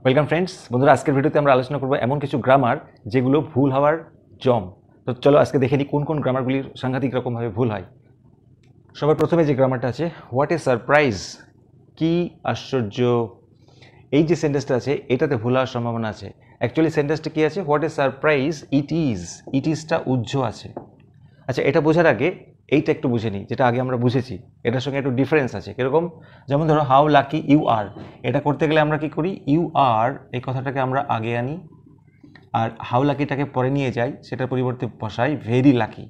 Welcome friends, বন্ধুরা আজকের ভিডিওতে আমরা আলোচনা করব এমন কিছু গ্রামার যেগুলো ভুল হওয়ার জম। তো চলো আজকে দেখে নিই কোন কোন গ্রামারগুলি সাংঘাতিক রকমভাবে ভুল হয়। সবার প্রথমে যে গ্রামারটা আছে, হোয়াট এ সারপ্রাইজ, কি আশ্চর্য। এই যে সেন্টেন্সটা আছে এটাতে ভুল হওয়ার সম্ভাবনা আছে। অ্যাকচুয়ালি সেন্টেন্সটা কি আছে, হোয়াট এ সারপ্রাইজ ইট ইজটা উজ্জ্ব আছে। আচ্ছা, এটা বোঝার আগে এইটা একটু বুঝে নিই, যেটা আগে আমরা বুঝেছি এটার সঙ্গে একটু ডিফারেন্স আছে। কিরকম? যেমন ধরো হাউ লাকি ইউ আর, এটা করতে গেলে আমরা কি করি, ইউ আর এই কথাটাকে আমরা আগে আনি আর হাউ লাকিটাকে পরে নিয়ে যাই, সেটার পরিবর্তে বসাই very lucky.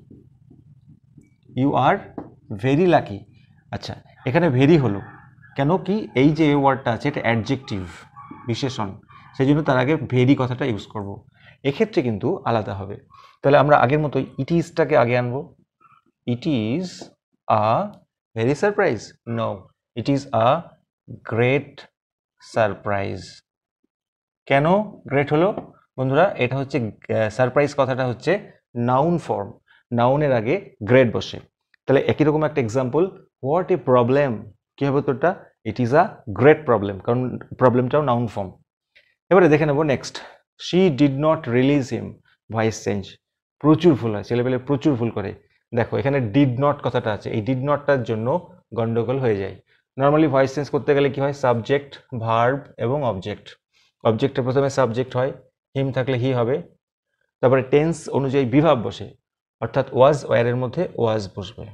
You are very lucky. আচ্ছা, এখানে ভেরি হলো কেন, কি এই যে ওয়ার্ডটা আছে এটা অ্যাডজেক্টিভ, বিশেষণ, সেই জন্য তার আগে ভেরি কথাটা ইউজ করব। এক্ষেত্রে কিন্তু আলাদা হবে। তাহলে আমরা আগের মতোই ইট ইজটাকে আগে আনবো। It is a very surprise. No, it is a great surprise. কেন গ্রেট হলো বন্ধুরা? এটা হচ্ছে সারপ্রাইজ কথাটা হচ্ছে নাউন ফর্ম, নাউনের আগে গ্রেট বসে। তাহলে একই রকম একটা এক্সাম্পল, হোয়াট এ প্রবলেম, কি হবে তোরটা? It is a great problem, কারণ প্রবলেমটাও নাউন ফর্ম। এবারে দেখে নেবো next, she did not release him, voice change. প্রচুর ভুল হয়, ছেলেপেলে প্রচুর ভুল করে। দেখো এখানে ডিড নট কথাটা আছে, এই ডিড নটটার জন্য গন্ডগোল হয়ে যায়। নর্মালি ভয়েস চেঞ্জ করতে গেলে কি হয়, সাবজেক্ট, ভার্ব এবং অবজেক্ট। অবজেক্টের প্রথমে সাবজেক্ট হয়, হিম থাকলে হি হবে, তারপরে টেন্স অনুযায়ী বিভাব বসে, অর্থাৎ ওয়াজ ওয়ারের মধ্যে ওয়াজ বসবে।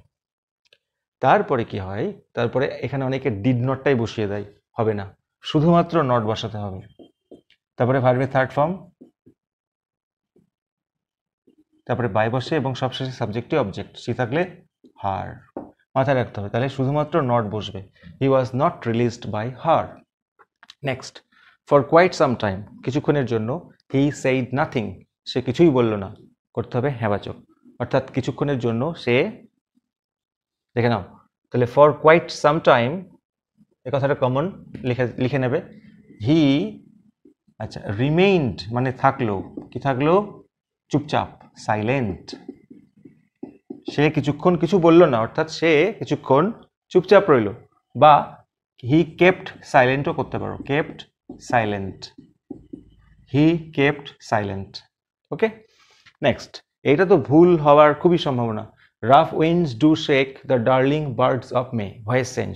তারপরে কি হয়, তারপরে এখানে অনেকে ডিড নটটাই বসিয়ে দেয়, হবে না, শুধুমাত্র নট বসাতে হবে। তারপরে ভার্বের থার্ড ফর্ম, তারপরে বাই বসে এবং সবশেষে সাবজেক্টে অবজেক্ট, সি থাকলে হার। মাথায় রাখতে হবে, তাহলে শুধুমাত্র নট বসবে। He was not released by her. Next, for quite some time, কিছুক্ষণের জন্য, হি সেইড নাথিং, সে কিছুই বলল না, করতে হবে হ্যাবাচক, অর্থাৎ কিছুক্ষণের জন্য সে, দেখে নাও তাহলে ফর কোয়াইট সাম টাইম এই কথাটা কমন লিখে নেবে। হি, আচ্ছা, রিমেইনড মানে থাকলো, কি থাকলো? চুপচাপ, সাইলেন্ট। সে কিছুক্ষণ কিছু বলল না, অর্থাৎ সে কিছুক্ষণ চুপচাপ রইল, বা হি কেপ্ট সাইলেন্টও করতে পারো, কেপ্ট সাইলেন্ট, হি কেপ্ট সাইলেন্ট। ওকে, নেক্সট, এইটা তো ভুল হওয়ার খুবই সম্ভাবনা। Rough winds do shake the darling birds of May, voice change.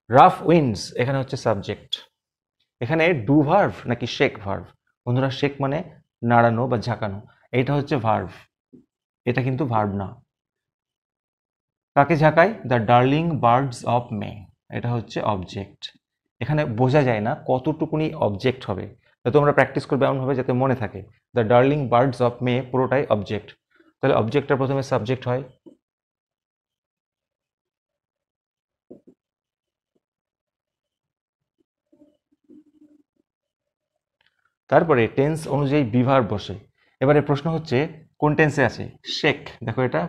Rough winds এখানে হচ্ছে সাবজেক্ট, এখানে ডু ভার্ভ নাকি শেক ভার্ভ? বন্ধুরা, শেক মানে নাড়ানো বা ঝাঁকানো, এটা হচ্ছে ভার্ভ, এটা কিন্তু ভার্ব না। কাকে ঝাঁকায়? The darling birds of May, এটা হচ্ছে অবজেক্ট। এখানে বোঝা যায় না কতটুকুনি অবজেক্ট হবে, তো তোমরা প্র্যাকটিস করবে এমনভাবে যাতে মনে থাকে। দ্য ডার্লিং বার্ডস অফ মে পুরোটাই অবজেক্ট, তাহলে অবজেক্টটা প্রথমে সাবজেক্ট হয়, তারপরে টেন্স অনুযায়ী বিভার বসে। এবারে প্রশ্ন হচ্ছে কোন টেন্সে আছে? শেক, দেখো এটা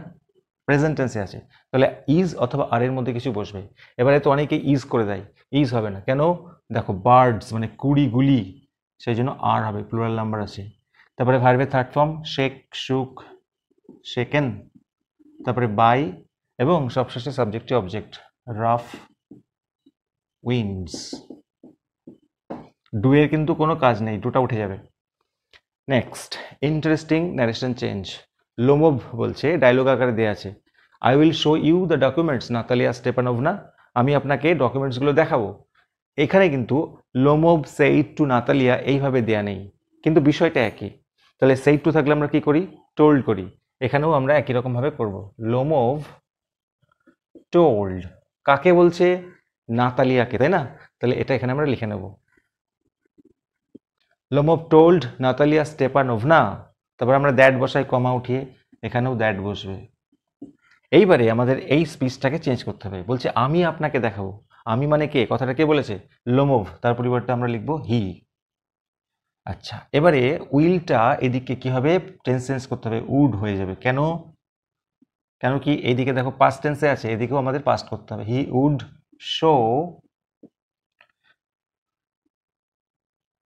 প্রেজেন্ট টেন্সে আছে, তাহলে ইজ অথবা আর এর মধ্যে কিছু বসবে। এবারে তো অনেকে ইজ করে দেয়, ইজ হবে না কেন? দেখো বার্ডস মানে কুড়িগুলি, সেই জন্য আর হবে, প্লুরাল নাম্বার আছে। তারপরে ভার্বের থার্ড ফর্ম, শেক, শুক, শেকেন, তারপরে বাই এবং সবশেষে সাবজেক্টে অবজেক্ট, রাফ উইন্ডস। ডু এর কিন্তু কোনো কাজ নেই, ডুটা উঠে যাবে। Next, interesting narration change. Lomov বলছে, ডায়লগ আকারে দেওয়া আছে, I will show you the documents Natalya Stepanovna, আমি আপনাকে ডকুমেন্টসগুলো দেখাবো। এখানে কিন্তু লোমোভ সেইড টু নাতালিয়া এইভাবে দেয়া নেই, কিন্তু বিষয়টা একই। তাহলে সেইড টু থাকলে আমরা কি করি? টোল্ড করি। এখানেও আমরা একই রকমভাবে করব। লোমোভ টোল্ড, কাকে বলছে? নাতালিয়াকে, তাই না? তাহলে এটা এখানে আমরা লিখে নেব, লোমোভ টোল্ড নাতালিয়া স্টেপানোভনা। তারপর আমরা দ্যাট বসাই কমা উঠিয়ে, এখানেও দ্যাট বসবে। এইবারে আমাদের এই স্পিচটাকে চেঞ্জ করতে হবে, বলছে আমি আপনাকে দেখাবো। আমি মানে কে? কথাটা কে বলেছে? লোমোভ, তার পরিবর্তে আমরা লিখবো হি। আচ্ছা, এবারে উইলটা এদিকে কি হবে? টেন্স চেঞ্জ করতে হবে, উড হয়ে যাবে। কেন? কেন কি? এইদিকে দেখো পাস্ট টেন্সে আছে, এদিকেও আমাদের পাস্ট করতে হবে। হি উড শো,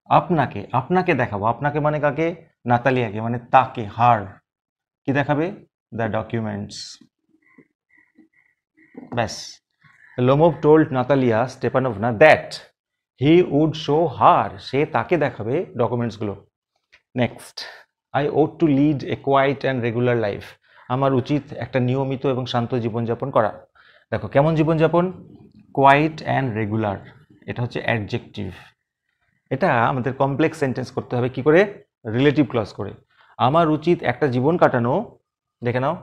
আপনাকে, আপনাকে দেখাবো। আপনাকে মানে কাকে? নাতালিয়াকে, মানে তাকে, হার। কি দেখাবে? The documents. ব্যাস, Lomov told Natalia Stepanovna that he would show her, সে তাকে দেখাবে ডকুমেন্টসগুলো। Next, I ought to lead a quiet and regular life, আমার উচিত একটা নিয়মিত এবং শান্ত জীবনযাপন করা। দেখো কেমন জীবনযাপন, কোয়াইট অ্যান্ড রেগুলার, এটা হচ্ছে অ্যাডজেক্টিভ। এটা আমাদের কমপ্লেক্স সেন্টেন্স করতে হবে কি করে, রিলেটিভ ক্লজ করে। আমার উচিত একটা জীবন কাটানো, দেখে নাও,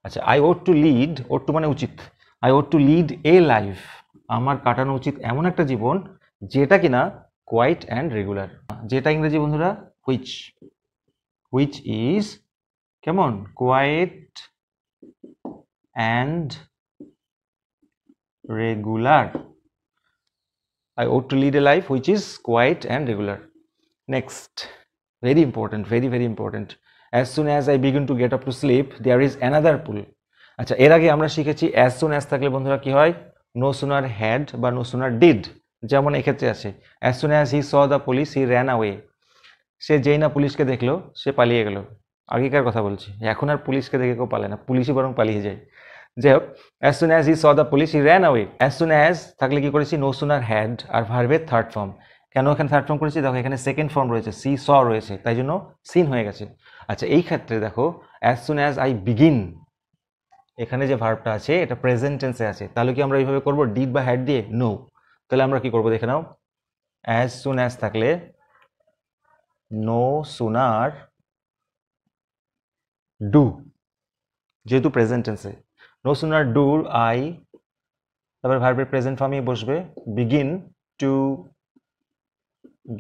আচ্ছা I ought to lead, ought to মানে উচিত, I ought to lead a life, আমার কাটানো উচিত এমন একটা জীবন যেটা কিনা কোয়াইট অ্যান্ড রেগুলার, যেটা ইংরেজি বন্ধুরা হুইচ, হুইচ ইজ কেমন, quite and regular. I ought to lead a life which is quiet and regular. Next, very important, very very important. As soon as I begin to get up to sleep, there is another pull. আচ্ছা এর আগে আমরা শিখেছি as soon as থাকলে বন্ধুরা কি হয়, no sooner had বা no sooner did, যেমন এক্ষেত্রে আছে as soon as he saw the police he ran away, সে যেই না পুলিশকে দেখলো সে পালিয়ে গেল। আগেকার কথা বলছি, এখন আর পুলিশকে দেখে কেউ পালে না, পুলিশই বরং পালিয়ে যায়। যাই হোক, as soon as he saw the police he ran away. as soon as থাকলে কি করেছি, no sooner had আর ভার্বের থার্ড ফর্ম। কেন এখানে থার্ড ফর্ম করেছি, দেখো এখানে সেকেন্ড ফর্ম রয়েছে, সি স রয়েছে, তাই জন্য সিন হয়ে গেছে। আচ্ছা এই ক্ষেত্রে দেখো as soon as I begin, এখানে যে ভার্বটা আছে এটা প্রেজেন্ট টেন্সে আছে, তাহলে কি আমরা এইভাবে করব ডিড বা হ্যাড দিয়ে, নো। তাহলে আমরা কি করব দেখে নাও, as soon as থাকলে no sooner do, যেহেতু প্রেজেন্ট টেন্সে, no sooner do I, তারপর ভার্বের প্রেজেন্ট ফর্মে বসবে begin to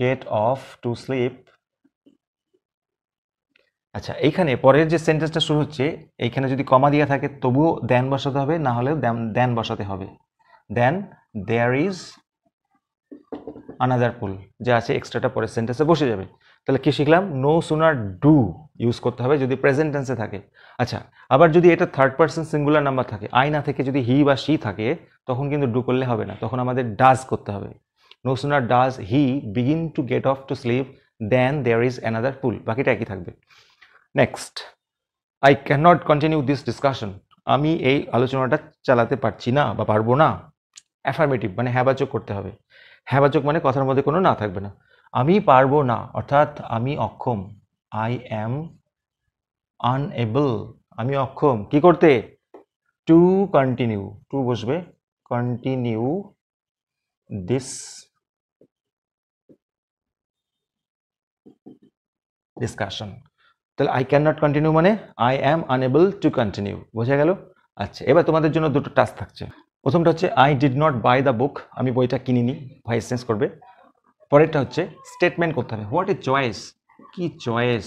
get off to sleep। আচ্ছা এইখানে পরের যে সেন্টেন্সটা শুরু হচ্ছে, এইখানে যদি কমা দিয়ে থাকে তবুও দেন বসাতে হবে, না হলেও দেন বসাতে হবে। দেন দেয়ার ইজ আনাদার পুল, যা আছে এক্সট্রাটা পরের সেন্টেন্সে বসে যাবে। তাহলে কি শিখলাম, নো সুনার ডু ইউজ করতে হবে যদি প্রেজেন্ট টেন্সে থাকে। আচ্ছা আবার যদি এটা থার্ড পারসন সিঙ্গুলার নাম্বার থাকে, আই না থেকে যদি হি বা শি থাকে, তখন কিন্তু ডু করলে হবে না, তখন আমাদের ডাজ করতে হবে। No sooner does he begin to get off to sleep then there is another pull, বাকিটা একই থাকবে। Next, I can not continue this discussion, আমি এই আলোচনাটা চালাতে পারছি না বা পারবো না। অ্যাফার্মেটিভ মানে হ্যাবাচক করতে হবে, হ্যাবাচক মানে কথার মধ্যে কোনো না থাকবে না। আমি পারবো না অর্থাৎ আমি অক্ষম, আই অ্যাম আনএবল, আমি অক্ষম কি করতে, টু কন্টিনিউ, টু বসবে, কন্টিনিউ দিস ডিসকাশন। তাহলে আই ক্যান নট কন্টিনিউ মানে I am unable to continue, বোঝা গেল। আচ্ছা এবার তোমাদের জন্য দুটো টাস্ক থাকছে। প্রথমটা হচ্ছে I did not buy the book, আমি বইটা কিনিনি, ভয়েস চেঞ্জ করবে। পরেরটা হচ্ছে স্টেটমেন্ট করতে হবে, হোয়াট এ চয়েস, কি চয়েস,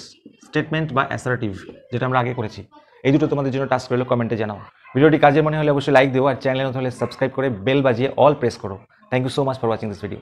স্টেটমেন্ট বা অ্যাসার্টিভ, যেটা আমরা আগে করেছি। এই দুটো তোমাদের জন্য টাস্ক রইলো, কমেন্টে জানাও। ভিডিওটি কাজের মনে হলে অবশ্যই লাইক দিও, আর চ্যানেলে নতুন হলে সাবস্ক্রাইব করে বেল বাজিয়ে অল প্রেস করো। Thank you so much for watching this video.